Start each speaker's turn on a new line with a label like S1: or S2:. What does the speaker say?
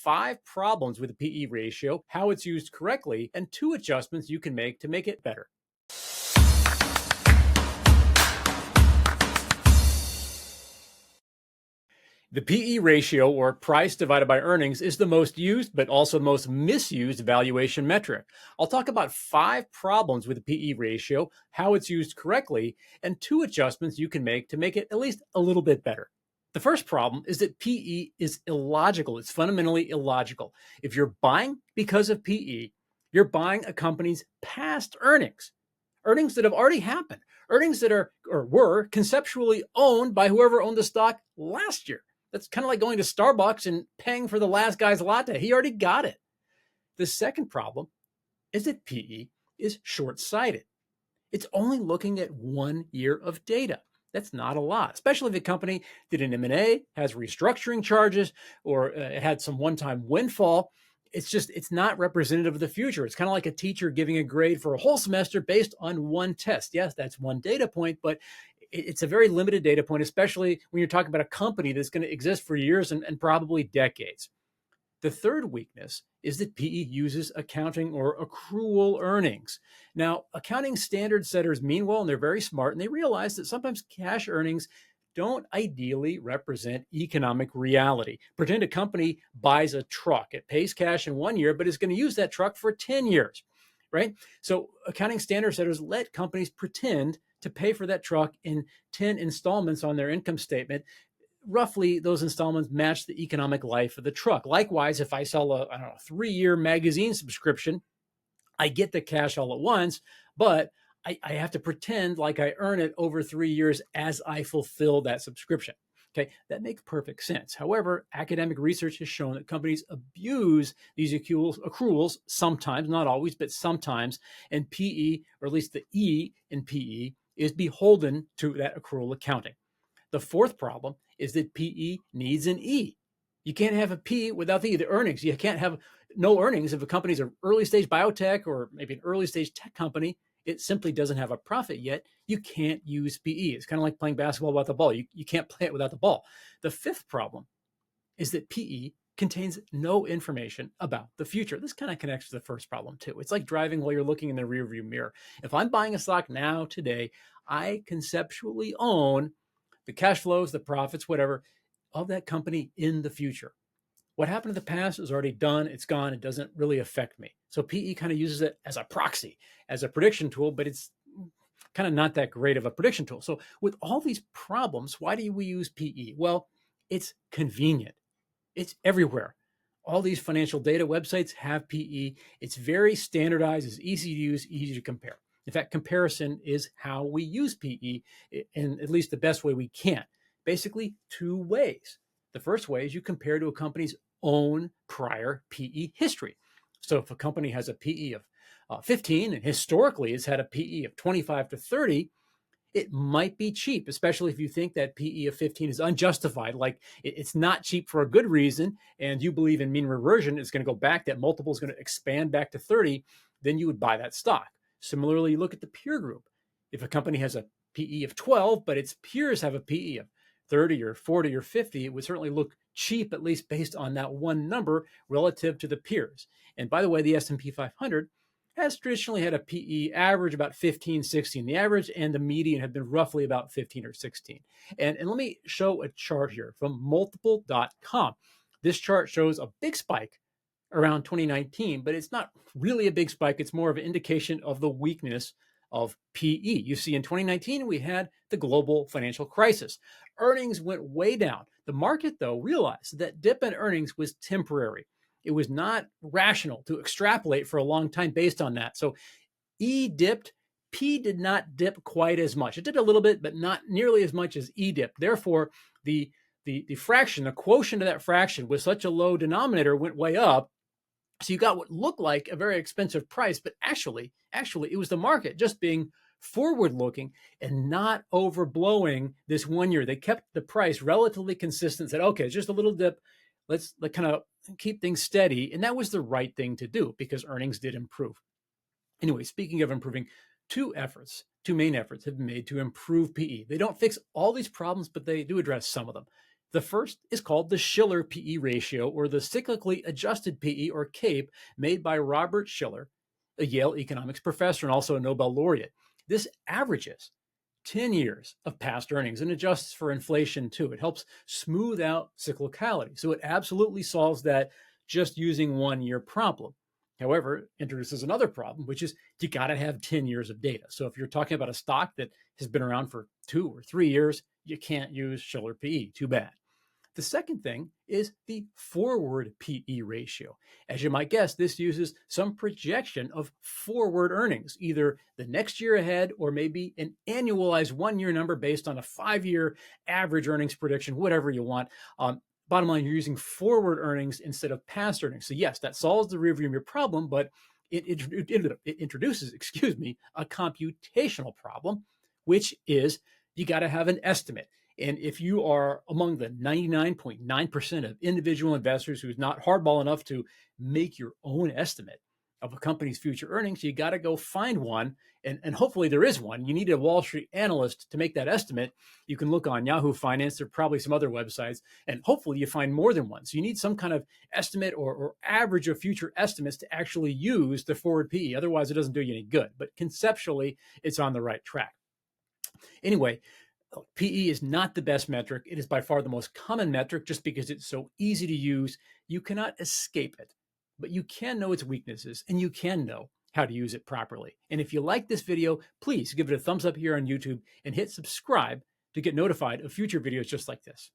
S1: 5 problems with the PE ratio, how it's used correctly, and 2 adjustments you can make to make it better. The PE ratio, or price divided by earnings, is the most used but also most misused valuation metric. I'll talk about 5 problems with the PE ratio, how it's used correctly, and 2 adjustments you can make to make it at least a little bit better. The first problem is that PE is illogical. It's fundamentally illogical. If you're buying because of PE, you're buying a company's past earnings, earnings that have already happened, earnings that are or were conceptually owned by whoever owned the stock last year. That's kind of like going to Starbucks and paying for the last guy's latte. He already got it. The second problem is that PE is short-sighted. It's only looking at 1 year of data. That's not a lot, especially if a company did an M&A, has restructuring charges, or it had some one-time windfall. It's not representative of the future. It's kind of like a teacher giving a grade for a whole semester based on one test. Yes, that's one data point, but it's a very limited data point, especially when you're talking about a company that's going to exist for years and probably decades. The third weakness is that PE uses accounting or accrual earnings. Now, accounting standard setters mean well, and they're very smart, and they realize that sometimes cash earnings don't ideally represent economic reality. Pretend a company buys a truck. It pays cash in 1 year, but is going to use that truck for 10 years, right? So accounting standard setters let companies pretend to pay for that truck in 10 installments on their income statement. Roughly, those installments match the economic life of the truck. Likewise, if I sell a 3-year magazine subscription, I get the cash all at once, but I have to pretend like I earn it over 3 years as I fulfill that subscription. Okay, that makes perfect sense. However, academic research has shown that companies abuse these accruals sometimes, not always, but sometimes, and PE, or at least the E in PE, is beholden to that accrual accounting. The fourth problem is that PE needs an E. You can't have a P without the earnings. You can't have no earnings if a company's an early stage biotech or maybe an early stage tech company. It simply doesn't have a profit yet. You can't use PE. It's kind of like playing basketball without the ball. You can't play it without the ball. The fifth problem is that PE contains no information about the future. This kind of connects to the first problem too. It's like driving while you're looking in the rearview mirror. If I'm buying a stock now, today, I conceptually own the cash flows, the profits, whatever, of that company in the future. What happened in the past is already done. It's gone. It doesn't really affect me. So PE kind of uses it as a proxy, as a prediction tool, but it's kind of not that great of a prediction tool. So with all these problems, why do we use PE? Well, it's convenient. It's everywhere. All these financial data websites have PE. It's very standardized. It's easy to use, easy to compare. In fact, comparison is how we use PE in at least the best way we can. Basically, 2 ways. The first way is you compare to a company's own prior PE history. So if a company has a PE of 15 and historically has had a PE of 25 to 30, it might be cheap, especially if you think that PE of 15 is unjustified. Like it's not cheap for a good reason, and you believe in mean reversion, it's going to go back, that multiple is going to expand back to 30, then you would buy that stock. Similarly, you look at the peer group. If a company has a PE of 12, but its peers have a PE of 30 or 40 or 50, it would certainly look cheap, at least based on that one number relative to the peers. And by the way, the S&P 500 has traditionally had a PE average about 15, 16. The average and the median have been roughly about 15 or 16. And let me show a chart here from multiple.com. This chart shows a big spike around 2019, but it's not really a big spike. It's more of an indication of the weakness of PE. You see, in 2019, we had the global financial crisis. Earnings went way down. The market, though, realized that dip in earnings was temporary. It was not rational to extrapolate for a long time based on that. So E dipped, P did not dip quite as much. It dipped a little bit, but not nearly as much as E dipped. Therefore, the fraction, the quotient of that fraction with such a low denominator went way up. So you got what looked like a very expensive price, but actually it was the market just being forward-looking and not overblowing this 1 year. They kept the price relatively consistent, said, okay, it's just a little dip. Let's kind of keep things steady. And that was the right thing to do because earnings did improve. Anyway, speaking of improving, 2 main efforts have been made to improve PE. They don't fix all these problems, but they do address some of them. The first is called the Shiller PE ratio, or the cyclically adjusted PE, or CAPE, made by Robert Shiller, a Yale economics professor and also a Nobel laureate. This averages 10 years of past earnings and adjusts for inflation too. It helps smooth out cyclicality. So it absolutely solves that just using 1 year problem. However, it introduces another problem, which is you got to have 10 years of data. So if you're talking about a stock that has been around for 2 or 3 years, you can't use Shiller PE. Too bad. The second thing is the forward PE ratio. As you might guess, this uses some projection of forward earnings, either the next year ahead or maybe an annualized 1 year number based on a 5 year average earnings prediction, whatever you want. Bottom line, you're using forward earnings instead of past earnings. So yes, that solves the rearview mirror problem, but it introduces, a computational problem, which is you got to have an estimate. And if you are among the 99.9% of individual investors who's not hardball enough to make your own estimate of a company's future earnings, you got to go find one. And hopefully there is one. You need a Wall Street analyst to make that estimate. You can look on Yahoo Finance. There are probably some other websites. And hopefully you find more than one. So you need some kind of estimate or average of future estimates to actually use the forward PE. Otherwise, it doesn't do you any good. But conceptually, it's on the right track. Anyway, PE is not the best metric. It is by far the most common metric just because it's so easy to use. You cannot escape it, but you can know its weaknesses and you can know how to use it properly. And if you like this video, please give it a thumbs up here on YouTube and hit subscribe to get notified of future videos just like this.